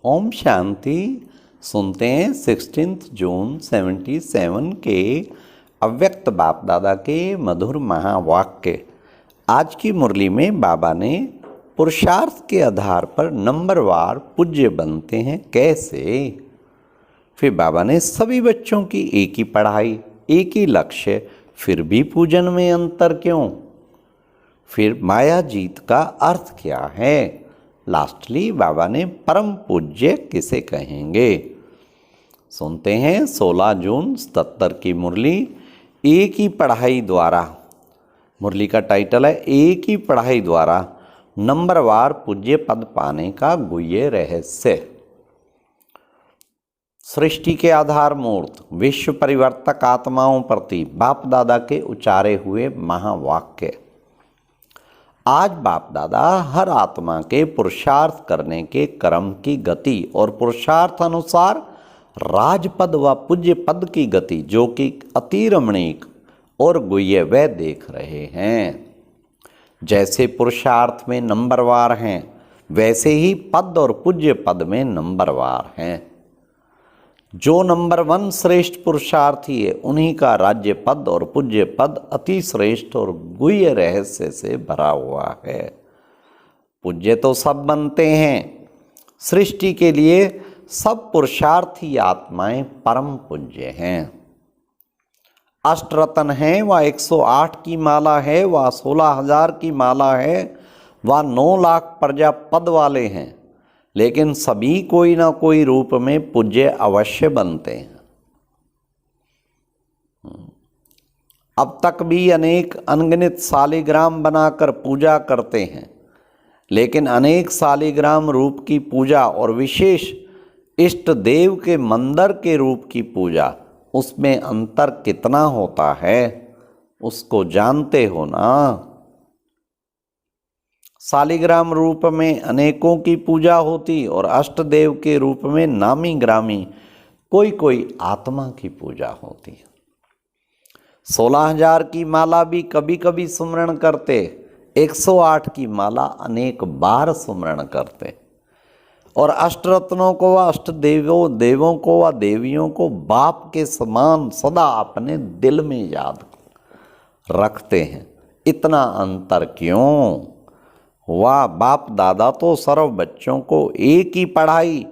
ओम शांति। सुनते हैं 16 जून 77 के अव्यक्त बाप दादा के मधुर महावाक्य। आज की मुरली में बाबा ने पुरुषार्थ के आधार पर नंबरवार पूज्य बनते हैं कैसे। फिर बाबा ने सभी बच्चों की एक ही पढ़ाई, एक ही लक्ष्य, फिर भी पूजन में अंतर क्यों। फिर माया जीत का अर्थ क्या है। लास्टली बाबा ने परम पूज्य किसे कहेंगे। सुनते हैं 16 जून 77 की मुरली, एक ही पढ़ाई द्वारा। मुरली का टाइटल है एक ही पढ़ाई द्वारा नंबरवार पूज्य पद पाने का गुह्य रहस्य। सृष्टि के आधार मूर्त विश्व परिवर्तक आत्माओं प्रति बाप दादा के उचारे हुए महावाक्य। आज बाप दादा हर आत्मा के पुरुषार्थ करने के क्रम की गति और पुरुषार्थ अनुसार राजपद व पूज्य पद की गति, जो कि अति रमणीक और गुह्य, वह देख रहे हैं। जैसे पुरुषार्थ में नंबरवार हैं, वैसे ही पद और पूज्य पद में नंबरवार हैं। जो नंबर 1 श्रेष्ठ पुरुषार्थी है, उन्हीं का राज्य पद और पूज्य पद अति श्रेष्ठ और गुह्य रहस्य से भरा हुआ है। पूज्य तो सब बनते हैं। सृष्टि के लिए सब पुरुषार्थी आत्माएं परम पूज्य हैं। अष्टरत्न है, व 108 की माला है, व 16,000 की माला है, व 9 लाख प्रजा पद वाले हैं, लेकिन सभी कोई ना कोई रूप में पूज्य अवश्य बनते हैं। अब तक भी अनेक अनगिनत शालिग्राम बनाकर पूजा करते हैं, लेकिन अनेक शालिग्राम रूप की पूजा और विशेष इष्ट देव के मंदिर के रूप की पूजा, उसमें अंतर कितना होता है, उसको जानते हो ना। शालिग्राम रूप में अनेकों की पूजा होती और अष्टदेव के रूप में नामी ग्रामी कोई कोई आत्मा की पूजा होती है। 16,000 की माला भी कभी कभी सुमरण करते, 108 की माला अनेक बार सुमरण करते, और अष्टरत्नों को व देवों को व देवियों को बाप के समान सदा अपने दिल में याद रखते हैं। इतना अंतर क्यों। वाह, बाप दादा तो सर्व बच्चों को एक ही पढ़ाई,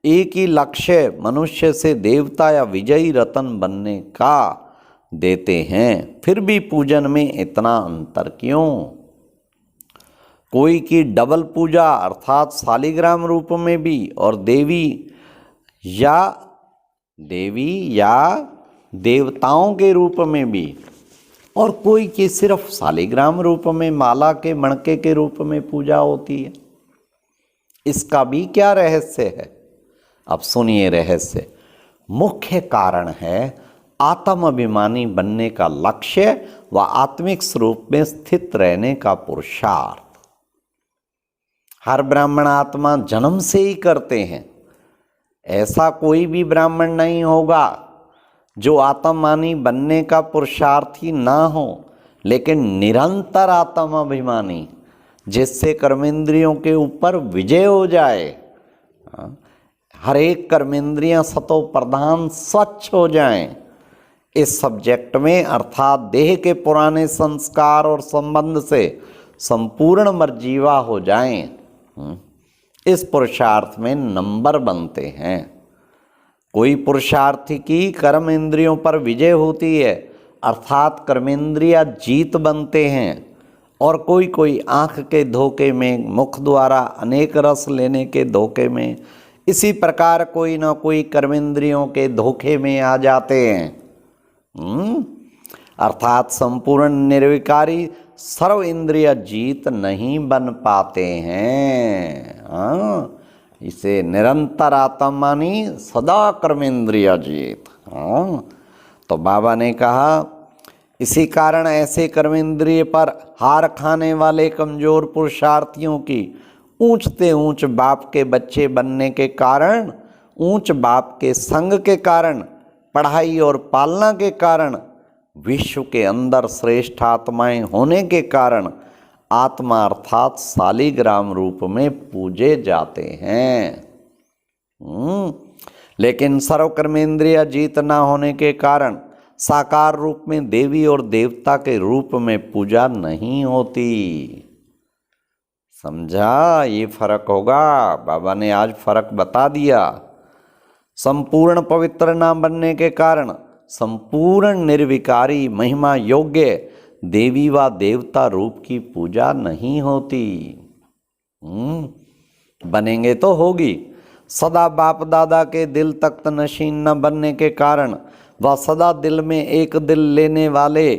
एक ही लक्ष्य, मनुष्य से देवता या विजयी रतन बनने का देते हैं। फिर भी पूजन में इतना अंतर क्यों। कोई की डबल पूजा अर्थात शालिग्राम रूप में भी और देवी या देवताओं के रूप में भी, और कोई की सिर्फ शालिग्राम रूप में माला के मणके के रूप में पूजा होती है। इसका भी क्या रहस्य है। अब सुनिए रहस्य। मुख्य कारण है आत्म अभिमानी बनने का लक्ष्य व आत्मिक स्वरूप में स्थित रहने का पुरुषार्थ। हर ब्राह्मण आत्मा जन्म से ही करते हैं। ऐसा कोई भी ब्राह्मण नहीं होगा जो आत्मानी बनने का पुरुषार्थी ना हो, लेकिन निरंतर आत्म अभिमानी, जिससे कर्मेंद्रियों के ऊपर विजय हो जाए। हर एक कर्मेंद्रियां सतो प्रधान स्वच्छ हो जाएं। इस सब्जेक्ट में अर्थात देह के पुराने संस्कार और संबंध से संपूर्ण मर्जीवा हो जाएं। इस पुरुषार्थ में नंबर बनते हैं। कोई पुरुषार्थी की कर्म इंद्रियों पर विजय होती है, अर्थात कर्मेंद्रिया जीत बनते हैं, और कोई कोई आँख के धोखे में, मुख द्वारा अनेक रस लेने के धोखे में, इसी प्रकार कोई ना कोई कर्मेंद्रियों के धोखे में आ जाते हैं। अर्थात संपूर्ण निर्विकारी सर्व इंद्रिय जीत नहीं बन पाते हैं। इसे निरंतर आत्मानी सदा कर्मेंद्रिय जीत। तो बाबा ने कहा, इसी कारण ऐसे कर्मेंद्रिय पर हार खाने वाले कमजोर पुरुषार्थियों की ऊंचते ऊंच बाप के बच्चे बनने के कारण, ऊंच बाप के संग के कारण, पढ़ाई और पालना के कारण, विश्व के अंदर श्रेष्ठ आत्माएं होने के कारण आत्मा अर्थात शालिग्राम रूप में पूजे जाते हैं। लेकिन सर्वकर्मेंद्रिय जीत न होने के कारण साकार रूप में देवी और देवता के रूप में पूजा नहीं होती। समझा? ये फर्क होगा। बाबा ने आज फर्क बता दिया। संपूर्ण पवित्र न बनने के कारण संपूर्ण निर्विकारी महिमा योग्य देवी व देवता रूप की पूजा नहीं होती। बनेंगे तो होगी। सदा बाप दादा के दिल तख्त नशीन न बनने के कारण व सदा दिल में एक दिल लेने वाले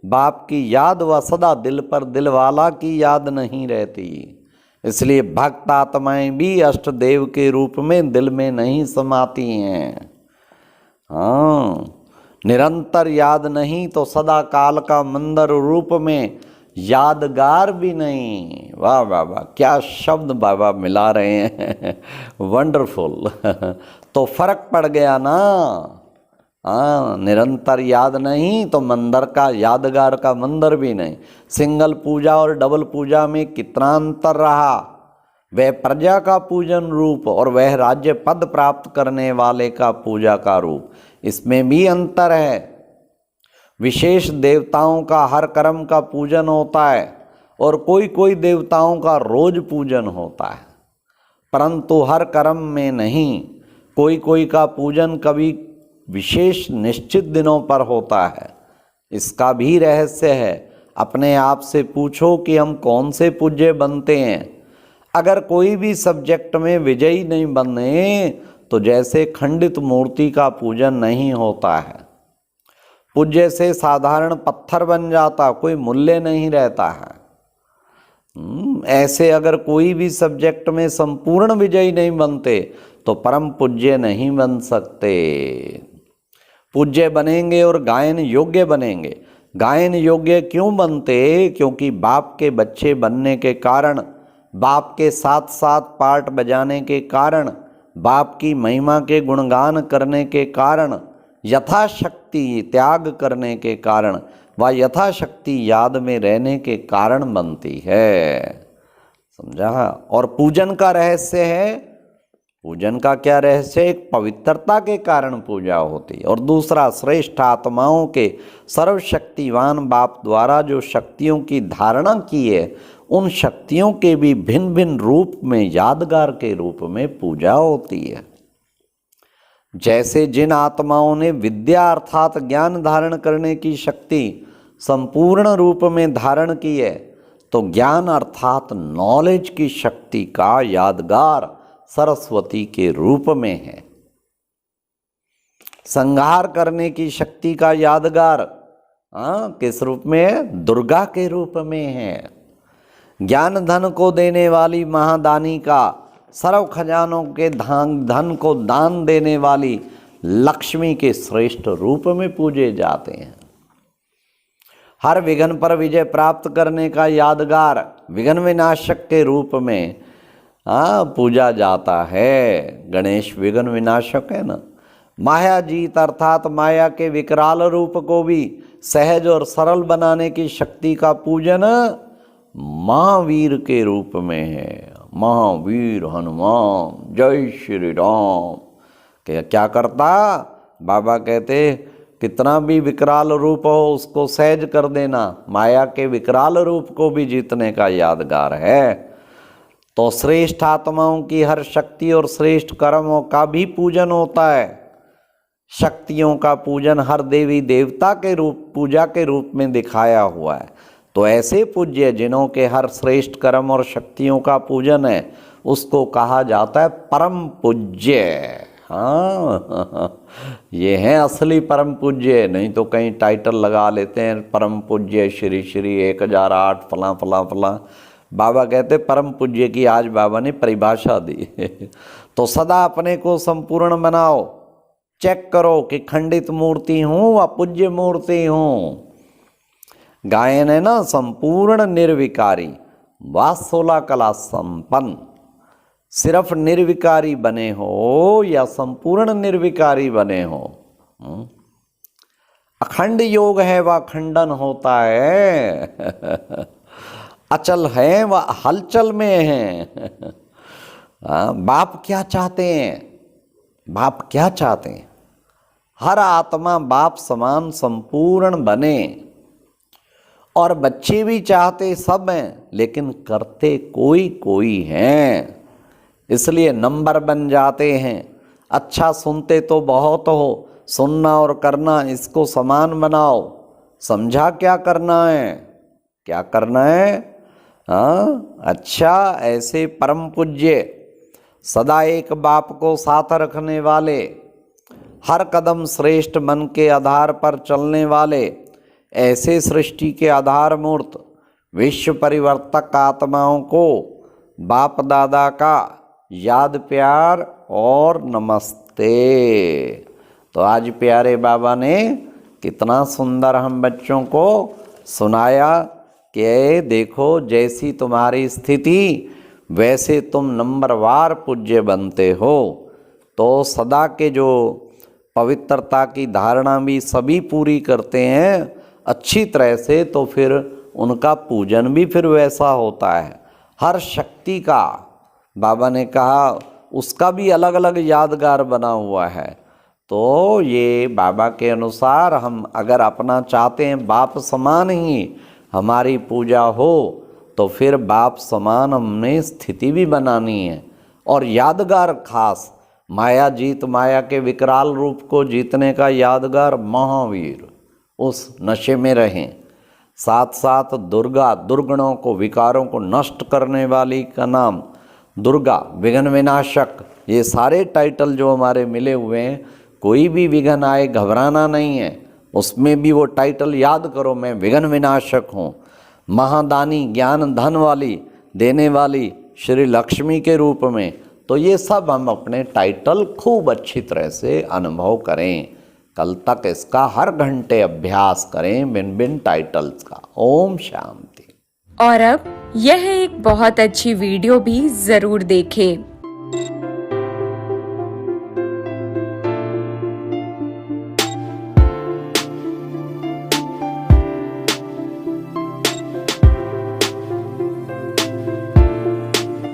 बाप की याद व सदा दिल पर दिल वाला की याद नहीं रहती। इसलिए भक्त आत्माएं भी अष्ट देव के रूप में दिल में नहीं समाती हैं। हाँ, निरंतर याद नहीं तो सदा काल का मंदिर रूप में यादगार भी नहीं। वाह वाह वाह, क्या शब्द बाबा मिला रहे हैं। वंडरफुल। तो फर्क पड़ गया ना। हाँ, निरंतर याद नहीं तो मंदिर का यादगार का मंदिर भी नहीं। सिंगल पूजा और डबल पूजा में कितना अंतर रहा। वह प्रजा का पूजन रूप और वह राज्य पद प्राप्त करने वाले का पूजा का रूप, इसमें भी अंतर है। विशेष देवताओं का हर कर्म का पूजन होता है और कोई कोई देवताओं का रोज पूजन होता है, परंतु हर कर्म में नहीं। कोई कोई का पूजन कभी विशेष निश्चित दिनों पर होता है। इसका भी रहस्य है। अपने आप से पूछो कि हम कौन से पूज्य बनते हैं। अगर कोई भी सब्जेक्ट में विजयी नहीं बने तो जैसे खंडित मूर्ति का पूजन नहीं होता है। पूज्य से साधारण पत्थर बन जाता, कोई मूल्य नहीं रहता है। ऐसे अगर कोई भी सब्जेक्ट में संपूर्ण विजयी नहीं बनते तो परम पूज्य नहीं बन सकते। पूज्य बनेंगे और गायन योग्य बनेंगे। गायन योग्य क्यों बनते? क्योंकि बाप के बच्चे बनने के कारण, बाप के साथ साथ पार्ट बजाने के कारण, बाप की महिमा के गुणगान करने के कारण, यथाशक्ति त्याग करने के कारण व यथाशक्ति याद में रहने के कारण बनती है। समझा? और पूजन का रहस्य है, पूजन का क्या रहस्य? एक पवित्रता के कारण पूजा होती और दूसरा श्रेष्ठ आत्माओं के सर्वशक्तिवान बाप द्वारा जो शक्तियों की धारणा की है, उन शक्तियों के भी भिन्न भिन्न रूप में यादगार के रूप में पूजा होती है। जैसे जिन आत्माओं ने विद्या अर्थात ज्ञान धारण करने की शक्ति संपूर्ण रूप में धारण की है, तो ज्ञान अर्थात नॉलेज की शक्ति का यादगार सरस्वती के रूप में है। संहार करने की शक्ति का यादगार किस रूप में है? दुर्गा के रूप में है। ज्ञान धन को देने वाली महादानी का सर्व खजानों के धन को दान देने वाली लक्ष्मी के श्रेष्ठ रूप में पूजे जाते हैं। हर विघ्न पर विजय प्राप्त करने का यादगार विघ्न विनाशक के रूप में पूजा जाता है। गणेश विघ्न विनाशक है ना। माया जीत अर्थात माया के विकराल रूप को भी सहज और सरल बनाने की शक्ति का पूजन महावीर के रूप में है। महावीर हनुमान जय श्री राम। क्या करता? बाबा कहते कितना भी विकराल रूप हो उसको सहज कर देना। माया के विकराल रूप को भी जीतने का यादगार है। तो श्रेष्ठ आत्माओं की हर शक्ति और श्रेष्ठ कर्मों का भी पूजन होता है। शक्तियों का पूजन हर देवी देवता के रूप पूजा के रूप में दिखाया हुआ है। तो ऐसे पूज्य जिन्हों के हर श्रेष्ठ कर्म और शक्तियों का पूजन है, उसको कहा जाता है परम पूज्य। हाँ, ये हैं असली परम पूज्य। नहीं तो कहीं टाइटल लगा लेते हैं परम पूज्य श्री श्री 1008 फला फला फला। बाबा कहते परम पूज्य की आज बाबा ने परिभाषा दी। तो सदा अपने को संपूर्ण बनाओ। चेक करो कि खंडित मूर्ति हूँ व पूज्य मूर्ति हूँ। गायन है ना संपूर्ण निर्विकारी व 16 कला संपन्न। सिर्फ निर्विकारी बने हो या संपूर्ण निर्विकारी बने हो। अखंड योग है व खंडन होता है। अचल है व हलचल में है। बाप क्या चाहते हैं? बाप क्या चाहते हैं? हर आत्मा बाप समान संपूर्ण बने। और बच्चे भी चाहते सब हैं, लेकिन करते कोई कोई हैं, इसलिए नंबर बन जाते हैं। अच्छा सुनते तो बहुत हो, सुनना और करना इसको समान बनाओ। समझा क्या करना है? क्या करना है? हाँ, अच्छा ऐसे परम पूज्य, सदा एक बाप को साथ रखने वाले, हर कदम श्रेष्ठ मन के आधार पर चलने वाले, ऐसे सृष्टि के आधार मूर्त विश्व परिवर्तक आत्माओं को बाप दादा का याद प्यार और नमस्ते। तो आज प्यारे बाबा ने कितना सुंदर हम बच्चों को सुनाया कि देखो जैसी तुम्हारी स्थिति वैसे तुम नंबरवार पूज्य बनते हो। तो सदा के जो पवित्रता की धारणा भी सभी पूरी करते हैं अच्छी तरह से, तो फिर उनका पूजन भी फिर वैसा होता है। हर शक्ति का बाबा ने कहा उसका भी अलग अलग यादगार बना हुआ है। तो ये बाबा के अनुसार हम अगर अपना चाहते हैं बाप समान ही हमारी पूजा हो, तो फिर बाप समान हमने स्थिति भी बनानी है। और यादगार खास माया जीत, माया के विकराल रूप को जीतने का यादगार महावीर, उस नशे में रहें। साथ साथ दुर्गा, दुर्गुणों को, विकारों को नष्ट करने वाली का नाम दुर्गा, विघ्न विनाशक, ये सारे टाइटल जो हमारे मिले हुए हैं, कोई भी विघ्न आए घबराना नहीं है, उसमें भी वो टाइटल याद करो, मैं विघ्न विनाशक हूँ। महादानी, ज्ञान धन वाली, देने वाली श्री लक्ष्मी के रूप में। तो ये सब हम अपने टाइटल खूब अच्छी तरह से अनुभव करें। कल तक इसका हर घंटे अभ्यास करें बिन बिन टाइटल्स का। ओम शांति। और अब यह एक बहुत अच्छी वीडियो भी जरूर देखें।